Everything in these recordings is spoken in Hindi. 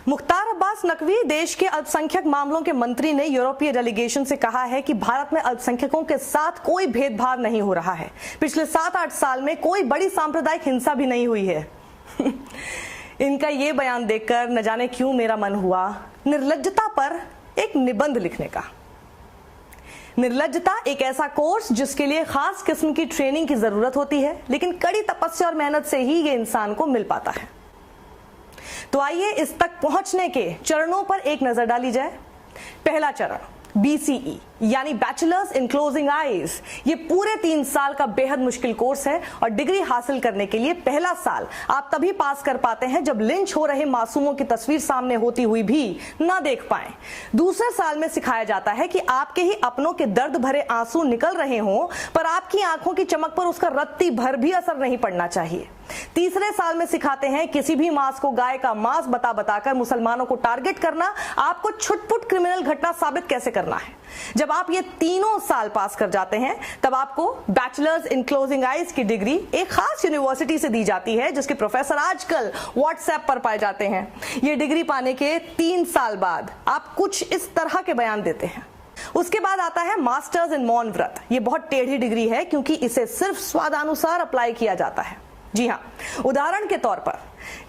मुख्तार अब्बास नकवी देश के अल्पसंख्यक मामलों के मंत्री ने यूरोपीय डेलीगेशन से कहा है कि भारत में अल्पसंख्यकों के साथ कोई भेदभाव नहीं हो रहा है। पिछले 7-8 साल में कोई बड़ी सांप्रदायिक हिंसा भी नहीं हुई है। इनका ये बयान देखकर न जाने क्यों मेरा मन हुआ निर्लज्जता पर एक निबंध लिखने का। निर्लज्जता एक ऐसा कोर्स जिसके लिए खास किस्म की ट्रेनिंग की जरूरत होती है, लेकिन कड़ी तपस्या और मेहनत से ही ये इंसान को मिल पाता है। तो आइए इस तक पहुंचने के चरणों पर एक नजर डाली जाए। पहला चरण BCE यानी बैचलर्स इन क्लोजिंग आईज। ये पूरे 3 साल का बेहद मुश्किल कोर्स है और डिग्री हासिल करने के लिए पहला साल आप तभी पास कर पाते हैं जब लिंच हो रहे मासूमों की तस्वीर सामने होती हुई भी ना देख पाएं। दूसरे साल में सिखाया जाता है कि आपके ही अपनों के दर्द भरे आंसू निकल रहे हों पर आपकी आंखों की चमक पर उसका रत्ती भर भी असर नहीं पड़ना चाहिए। तीसरे साल में सिखाते हैं किसी भी मांस को गाय का मांस बता बताकर मुसलमानों को टारगेट करना, आपको छुटपुट क्रिमिनल घटना साबित कैसे करना है। जब आप ये तीनों साल पास कर जाते हैं तब आपको बैचलर्स इन क्लोजिंग आईज की डिग्री एक खास यूनिवर्सिटी से दी जाती है जिसके प्रोफेसर आजकल व्हाट्सएप पर पाए जाते हैं। ये डिग्री पाने के 3 साल बाद आप कुछ इस तरह के बयान देते हैं। उसके बाद आता है मास्टर्स इन मौन व्रत। ये बहुत टेढ़ी डिग्री है क्योंकि इसे सिर्फ स्वादानुसार अप्लाई किया जाता है। जी हाँ, उदाहरण के तौर पर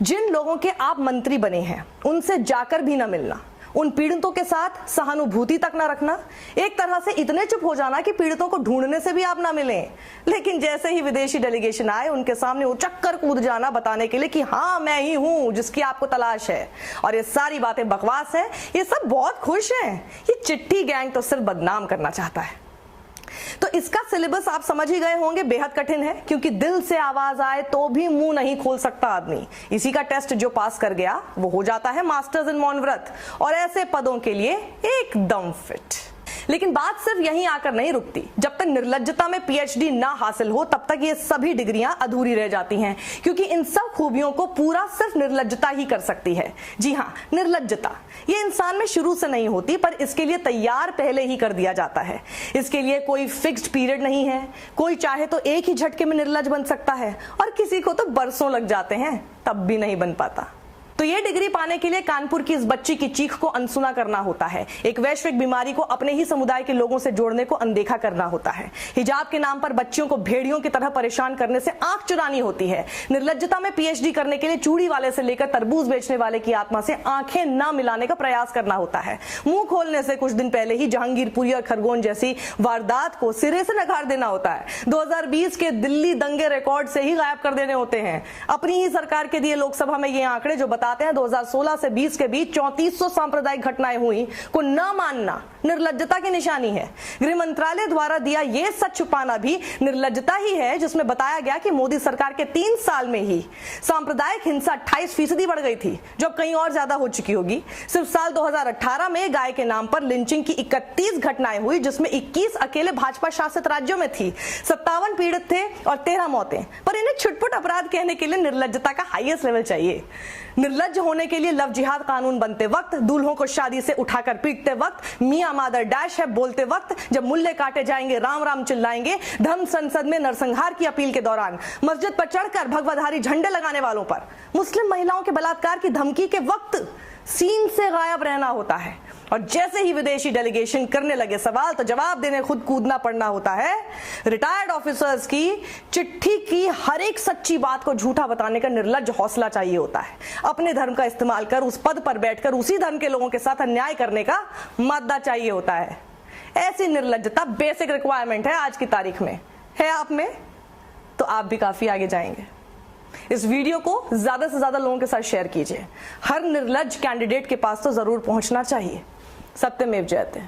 जिन लोगों के आप मंत्री बने हैं उनसे जाकर भी ना मिलना, उन पीड़ितों के साथ सहानुभूति तक ना रखना, एक तरह से इतने चुप हो जाना कि पीड़ितों को ढूंढने से भी आप ना मिलें, लेकिन जैसे ही विदेशी डेलीगेशन आए उनके सामने उचक्कर कूद जाना बताने के लिए कि हाँ मैं ही हूं जिसकी आपको तलाश है। और ये सारी बातें बकवास है, ये सब बहुत खुश हैं। ये चिट्ठी गैंग तो सिर्फ बदनाम करना चाहता है। तो इसका सिलेबस आप समझ ही गए होंगे, बेहद कठिन है क्योंकि दिल से आवाज आए तो भी मुंह नहीं खोल सकता आदमी। इसी का टेस्ट जो पास कर गया वो हो जाता है मास्टर्स इन मौन व्रत और ऐसे पदों के लिए एकदम फिट। लेकिन बात सिर्फ यहीं आकर नहीं रुकती। जब तक निर्लज्जता में PhD ना हासिल हो तब तक ये सभी डिग्रियां अधूरी रह जाती हैं क्योंकि इन सब खूबियों को पूरा सिर्फ निर्लज्जता ही कर सकती है। जी हाँ, निर्लज्जता ये इंसान में शुरू से नहीं होती पर इसके लिए तैयार पहले ही कर दिया जाता है। इसके लिए कोई फिक्स्ड पीरियड नहीं है। कोई चाहे तो एक ही झटके में निर्लज्ज बन सकता है और किसी को तो बरसों लग जाते हैं तब भी नहीं बन पाता। तो ये डिग्री पाने के लिए कानपुर की इस बच्ची की चीख को अनसुना करना होता है। एक वैश्विक बीमारी को अपने ही समुदाय के लोगों से जोड़ने को अनदेखा करना होता है। हिजाब के नाम पर बच्चियों को भेड़ियों की तरह परेशान करने से आंख चुरानी होती है। निर्लज्जता में PhD करने के लिए चूड़ी वाले से लेकर तरबूज बेचने वाले की आत्मा से आंखें न मिलाने का प्रयास करना होता है। मुंह खोलने से कुछ दिन पहले ही जहांगीरपुरी और खरगोन जैसी वारदात को सिरे से नकार देना होता है। 2020 के दिल्ली दंगे रिकॉर्ड से ही गायब कर देने होते हैं। अपनी ही सरकार के दिए लोकसभा में ये आंकड़े जो बताते हैं 2016 से 20 के बीच 3400 सांप्रदायिक घटनाएं हुई को न मानना निर्लज्जता की निशानी है। गृह मंत्रालय द्वारा दिया यह सच छुपाना भी निर्लज्जता ही है जिसमें बताया गया कि मोदी सरकार के 3 साल में ही सांप्रदायिक हिंसा 28% बढ़ गई थी, जो कहीं और ज्यादा हो चुकी होगी। सिर्फ साल 2018 में गाय के नाम पर लिंचिंग की 31 घटनाएं हुई जिसमें 21 अकेले भाजपा शासित राज्यों में थी। 57 पीड़ित थे और 13 मौतें। पर इन्हें छुटपुट अपराध कहने के लिए निर्लज्जता का हाईएस्ट लेवल चाहिए। निर्लज्ज होने के लिए लव जिहाद कानून बनते वक्त, दूल्हों को शादी से उठाकर पीटते वक्त, मियां मादर डैश है बोलते वक्त, जब मुल्ले काटे जाएंगे राम राम चिल्लाएंगे, धर्म संसद में नरसंहार की अपील के दौरान, मस्जिद पर चढ़कर भगवाधारी झंडे लगाने वालों पर, मुस्लिम महिलाओं के बलात्कार की धमकी के वक्त सीन से गायब रहना होता है। और जैसे ही विदेशी डेलीगेशन करने लगे सवाल तो जवाब देने खुद कूदना पड़ना होता है। रिटायर्ड ऑफिसर्स की चिट्ठी की हर एक सच्ची बात को झूठा बताने का निर्लज्ज हौसला चाहिए होता है। अपने धर्म का इस्तेमाल कर उस पद पर बैठकर उसी धर्म के लोगों के साथ अन्याय करने का मादा चाहिए होता है। ऐसी निर्लज्जता बेसिक रिक्वायरमेंट है आज की तारीख में। है आप में तो आप भी काफी आगे जाएंगे। इस वीडियो को ज्यादा से ज्यादा लोगों के साथ शेयर कीजिए। हर निर्लज्ज कैंडिडेट के पास तो जरूर पहुंचना चाहिए। सत्यमेव जयते।